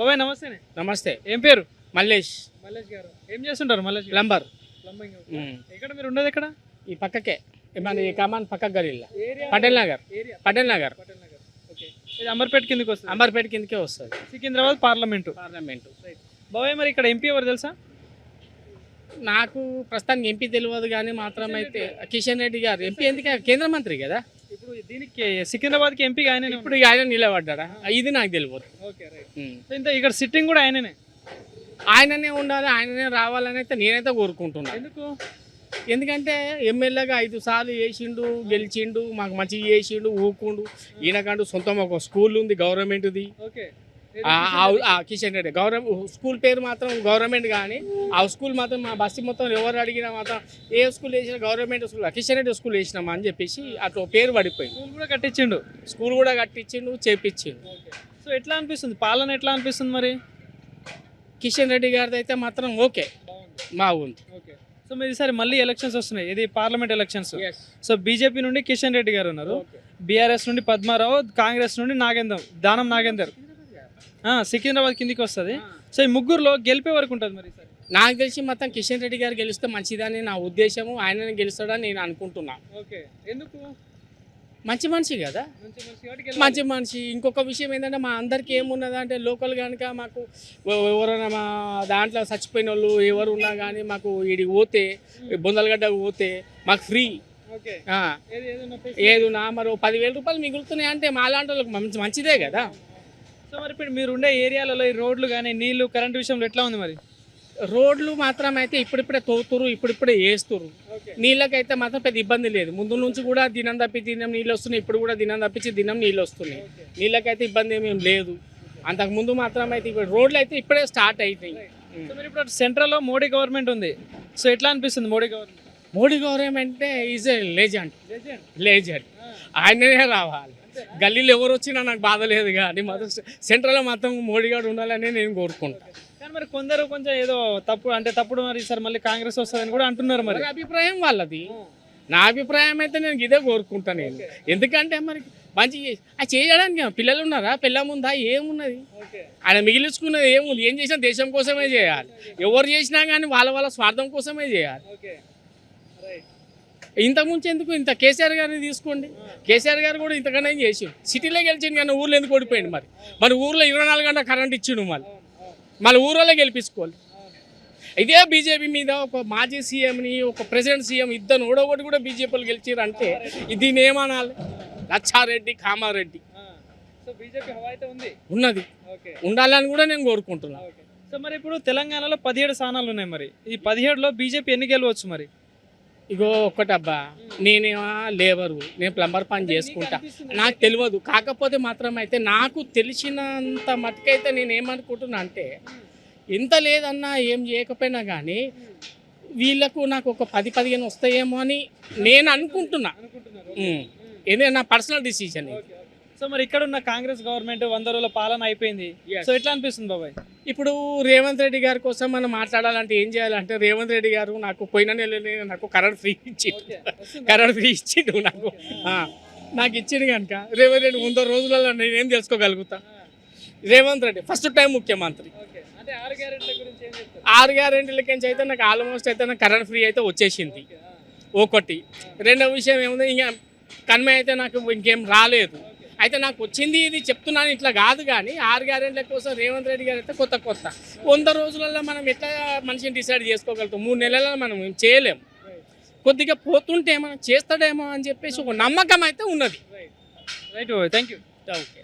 బాబాయ్ నమస్తే. నమస్తే. ఏం పేరు? మల్లేష్. మల్లేష్ గారు ఏం చేస్తుంటారు? మల్లేష్ ప్లంబర్. ప్లంబింగ్. ఎక్కడ మీరు ఉండేది? ఎక్కడ? ఈ పక్కకే మన ఈ కమాన్ పక్క గలీలా area? Patel Nagar. Area Patel Nagar. Patel Nagar. Okay. ఇది అంబర్పేట కిందకి వస్తుంది. అంబర్పేట కిందకే వస్తుంది. సికింద్రాబాద్ పార్లమెంటు. బాబాయ్ మరి ఇక్కడ ఎంపీ ఎవరు తెలుసా? నాకు ప్రస్తుతానికి ఎంపీ తెలియదు కానీ మాత్రం అయితే కిషన్ రెడ్డి గారు ఎంపీ ఎందుకు కేంద్ర మంత్రి కదా. ఇప్పుడు దీనికి సికింద్రాబాద్కి ఎంపీగా ఆయన ఇప్పుడు ఆయన నిలబడ్డా ఇది నాకు తెలియదు. Okay right. ఇంత ఇక్కడ సిట్టింగ్ కూడా ఆయననే. ఆయననే ఉండాలి, ఆయననే రావాలని అయితే నేనైతే కోరుకుంటున్నాను. ఎందుకు? ఎందుకంటే ఎమ్మెల్యేగా 5 సార్లు చేసిండు, గెలిచిండు, మాకు మంచిగా చేసిండు, ఊకుండు. ఈయనకంటూ సొంతం ఒక స్కూల్ ఉంది గవర్నమెంట్ది. ఓకే. కిషన్ రెడ్డి స్కూల్ పేరు మాత్రం గవర్నమెంట్ కానీ ఆ స్కూల్ మాత్రం మా బస్సు మొత్తం ఎవరు అడిగినా మాత్రం ఏ స్కూల్ వేసినా government school Kishan Reddy school వేసినామా అని చెప్పేసి అట్లా పేరు పడిపోయింది. స్కూల్ కూడా కట్టించిండు, చేపించిండు. సో ఎట్లా అనిపిస్తుంది పాలన? ఎట్లా అనిపిస్తుంది మరి కిషన్ రెడ్డి గారిది అయితే మాత్రం ఓకే బాగుంది. ఓకే. సో మీరు ఈసారి మళ్ళీ ఎలక్షన్స్ వస్తున్నాయి, ఇది పార్లమెంట్ ఎలక్షన్స్. సో బీజేపీ నుండి కిషన్ రెడ్డి గారు ఉన్నారు, బీఆర్ఎస్ నుండి పద్మారావు, కాంగ్రెస్ నుండి దానం నాగేందర్. సికింద్రాబాద్ కిందికి వస్తుంది. సో ఈ ముగ్గురులో గెలిపే వరకు ఉంటుంది మరి. నాకు తెలిసి మొత్తం కిషన్ రెడ్డి గారు గెలిస్తే మంచిదని నా ఉద్దేశము. ఆయనని గెలుస్తాడని నేను అనుకుంటున్నా. ఓకే. ఎందుకు? మంచి మనిషి కదా, మంచి మనిషి. ఇంకొక విషయం ఏంటంటే మా అందరికీ ఏమున్నదంటే లోకల్ కనుక మాకు ఎవరైనా మా దాంట్లో చచ్చిపోయిన వాళ్ళు ఎవరు ఉన్నా కానీ మాకు వీడికి పోతే బొందలగడ్డకు పోతే మాకు ఫ్రీ. ఏదున్నా మరి 10,000 రూపాయలు మిగులుతున్నాయి అంటే మా లాంటి వాళ్ళకి మంచిదే కదా. సో మరి ఇప్పుడు మీరు ఉండే ఏరియాలలో ఈ రోడ్లు కానీ నీళ్లు కరెంట్ విషయంలో ఎట్లా ఉంది మరి? రోడ్లు మాత్రం అయితే ఇప్పుడిప్పుడే తోతురు, ఇప్పుడిప్పుడే వేస్తురు. నీళ్ళకైతే మాత్రం పెద్ద ఇబ్బంది లేదు. ముందు నుంచి కూడా దినం తప్పి దినం నీళ్ళు వస్తున్నాయి, ఇప్పుడు కూడా దినం తప్పించి దినం నీళ్ళు వస్తున్నాయి. నీళ్ళకైతే ఇబ్బంది ఏమేం లేదు. అంతకుముందు మాత్రం అయితే ఇప్పుడు రోడ్లు అయితే ఇప్పుడే స్టార్ట్ అవుతాయి. ఇప్పుడు సెంట్రల్లో మోడీ గవర్నమెంట్ ఉంది. సో ఎట్లా అనిపిస్తుంది Modi government? Modi government is a legend. ఆయననే రావాలి. గల్లీలో ఎవరు వచ్చినా నాకు బాధ లేదు కానీ మాత్రం సెంట్రల్లో మాత్రం మోడీ గారు ఉండాలని నేను కోరుకుంటాను. కానీ మరి కొందరు కొంచెం ఏదో తప్పుడు మరి సార్ మళ్ళీ కాంగ్రెస్ వస్తుందని కూడా అంటున్నారు. మరి అభిప్రాయం వాళ్ళది. నా అభిప్రాయం అయితే నేను ఇదే కోరుకుంటాను. నేను ఎందుకంటే మరి మంచి అది చేయడానికి పిల్లలు ఉన్నారా, పిల్లం ఉందా, ఏమున్నది? ఆయన మిగిలించుకున్నది ఏముంది? ఏం చేసినా దేశం కోసమే చేయాలి. ఎవరు చేసినా కానీ వాళ్ళ స్వార్థం కోసమే చేయాలి. ఇంతకుముందు ఎందుకు ఇంత కేసీఆర్ గారిని తీసుకోండి. కేసీఆర్ గారు కూడా ఇంతకన్నా ఏం చేసి సిటీలో గెలిచిండు కానీ ఊర్లో ఎందుకు ఓడిపోయింది? మరి ఊర్లో 24 గంటల కరెంట్ ఇచ్చిండు. మళ్ళీ ఊర్లో గెలిపించుకోవాలి. ఇదే బీజేపీ మీద ఒక మాజీ సీఎంని ఒక ప్రెసిడెంట్ సీఎం ఇద్దరు ఓడగొట్టి కూడా బీజేపీలు గెలిచారు అంటే దీన్ని ఏమనాలి? లచ్చారెడ్డి, కామారెడ్డి ఉన్నది, ఉండాలని కూడా నేను కోరుకుంటున్నాను. సో మరి ఇప్పుడు తెలంగాణలో 17 స్థానాలు ఉన్నాయి. మరి ఈ 17లో బీజేపీ ఎన్ని గెలవచ్చు మరి? ఇగో ఒక్కటబ్బా, నేనేమో లేబరు, నేను ప్లంబర్ పని చేసుకుంటా, నాకు తెలియదు. కాకపోతే మాత్రం అయితే నాకు తెలిసినంత మటుకైతే నేను ఏమనుకుంటున్నా అంటే ఎంత లేదన్నా ఏం చేయకపోయినా కానీ వీళ్ళకు నాకు ఒక 10-15 వస్తాయేమో అని నేను అనుకుంటున్నా. ఏదైనా నా పర్సనల్ డిసిషన్. సో మరి ఇక్కడ ఉన్న కాంగ్రెస్ గవర్నమెంట్ 100 రోజుల పాలన అయిపోయింది. సో ఎట్లా అనిపిస్తుంది బాబాయ్? ఇప్పుడు రేవంత్ రెడ్డి గారి కోసం మనం మాట్లాడాలంటే ఏం చేయాలంటే రేవంత్ రెడ్డి గారు నాకు పోయిన నెలనే నాకు కరెంట్ ఫ్రీ ఇచ్చిండు నాకు ఇచ్చిండు కనుక రేవంత్ రెడ్డి 100 రోజులలో నేనేం తెలుసుకోగలుగుతా. రేవంత్ రెడ్డి ఫస్ట్ టైం ముఖ్యమంత్రి. 6 గ్యారెంటీలకి అయితే నాకు ఆల్మోస్ట్ అయితే నాకు కరెంట్ ఫ్రీ అయితే వచ్చేసింది ఒకటి. రెండవ విషయం ఏముంది, ఇంకా కన్మే అయితే నాకు ఇంకేం రాలేదు. అయితే నాకు వచ్చింది ఇది చెప్తున్నాను, ఇట్లా కాదు. కానీ 6 గ్యారెంటీల కోసం రేవంత్ రెడ్డి గారు అయితే కొత్త 100 రోజులలో మనం ఎట్లా మనిషిని డిసైడ్ చేసుకోగలుగుతాం? 3 నెలల్లో మనం చేయలేము. కొద్దిగా పోతుంటే మనం చేస్తాడేమో అని చెప్పేసి ఒక నమ్మకం అయితే ఉన్నది. Right, thank you. ఓకే.